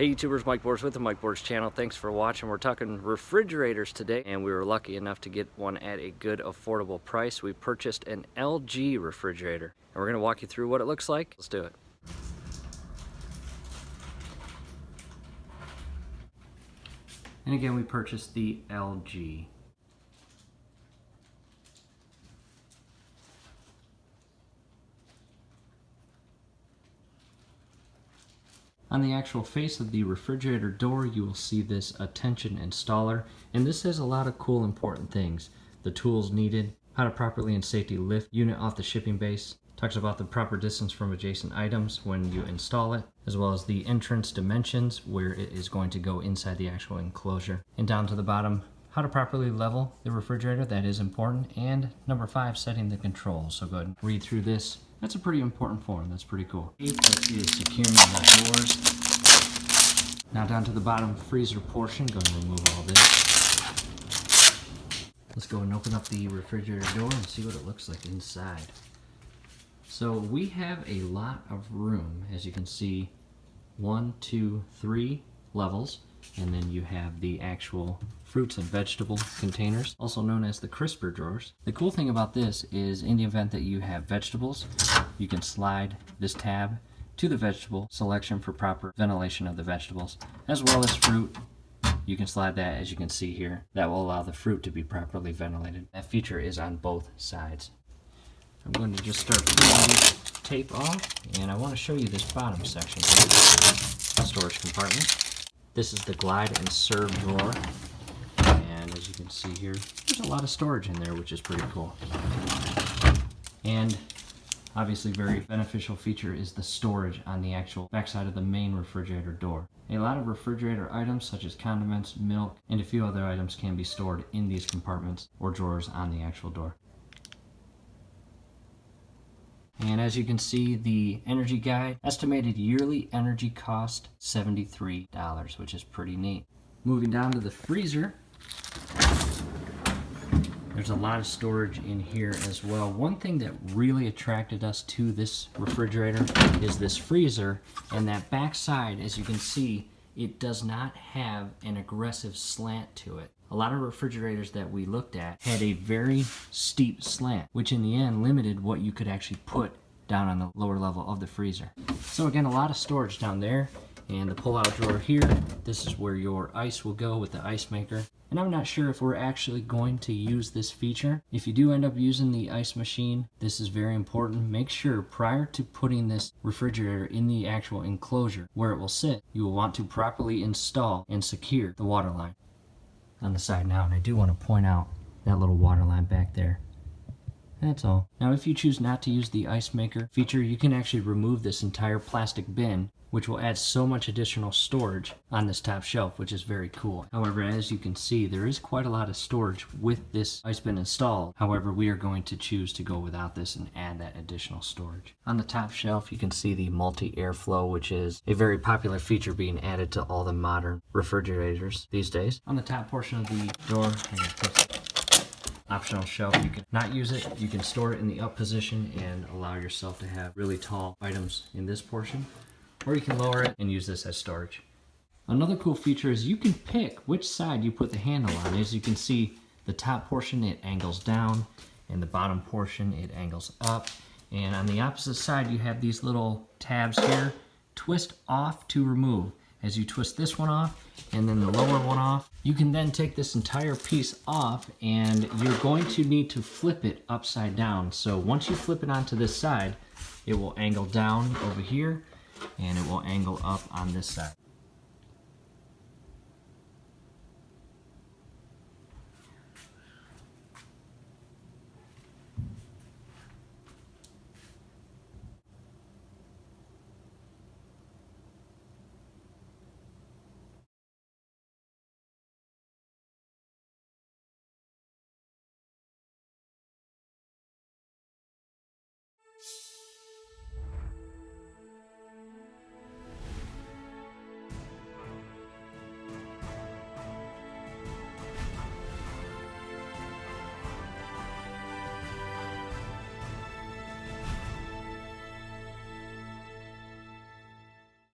Hey YouTubers, Mike Boers with the Mike Boers channel. Thanks for watching. We're talking refrigerators today, and we were lucky enough to get one at a good affordable price. We purchased an LG refrigerator, and we're going to walk you through what it looks like. Let's do it. And again, we purchased the LG. On the actual face of the refrigerator door, you will see this attention installer, and this says a lot of cool important things. The tools needed, how to properly and safely lift unit off the shipping base, talks about the proper distance from adjacent items when you install it, as well as the entrance dimensions where it is going to go inside the actual enclosure. And down to the bottom, how to properly level the refrigerator, that is important, and number 5, setting the controls. So go ahead and read through this. That's a pretty important form. That's pretty cool. That is securing the doors. Now down to the bottom freezer portion. Go and remove all this. Let's go and open up the refrigerator door and see what it looks like inside. So we have a lot of room. As you can see, 1, 2, 3 levels. And then you have the actual fruits and vegetable containers, also known as the crisper drawers. The cool thing about this is in the event that you have vegetables, you can slide this tab to the vegetable selection for proper ventilation of the vegetables, as well as fruit. You can slide that, as you can see here. That will allow the fruit to be properly ventilated. That feature is on both sides. I'm going to just start pulling this tape off, and I want to show you this bottom section here, storage compartment. This is the glide and serve drawer, and as you can see here, there's a lot of storage in there, which is pretty cool. And obviously very beneficial feature is the storage on the actual backside of the main refrigerator door. A lot of refrigerator items such as condiments, milk, and a few other items can be stored in these compartments or drawers on the actual door. And as you can see, the energy guide, estimated yearly energy cost $73, which is pretty neat. Moving down to the freezer, there's a lot of storage in here as well. One thing that really attracted us to this refrigerator is this freezer, and that back side, as you can see, it does not have an aggressive slant to it. A lot of refrigerators that we looked at had a very steep slant, which in the end limited what you could actually put down on the lower level of the freezer. So again, a lot of storage down there. And the pull-out drawer here, this is where your ice will go with the ice maker. And I'm not sure if we're actually going to use this feature. If you do end up using the ice machine, this is very important. Make sure prior to putting this refrigerator in the actual enclosure where it will sit, you will want to properly install and secure the water line on the side now. And I do want to point out that little water line back there. That's all. Now if you choose not to use the ice maker feature, you can actually remove this entire plastic bin, which will add so much additional storage on this top shelf, which is very cool. However, as you can see, there is quite a lot of storage with this ice bin installed. However, we are going to choose to go without this and add that additional storage. On the top shelf, you can see the multi-airflow, which is a very popular feature being added to all the modern refrigerators these days. On the top portion of the door, optional shelf, you can not use it, you can store it in the up position and allow yourself to have really tall items in this portion, or you can lower it and use this as storage. Another cool feature is you can pick which side you put the handle on. As you can see, the top portion, it angles down, and the bottom portion, it angles up. And on the opposite side, you have these little tabs here, twist off to remove. As you twist this one off and then the lower one off, you can then take this entire piece off, and you're going to need to flip it upside down. So once you flip it onto this side, it will angle down over here and it will angle up on this side.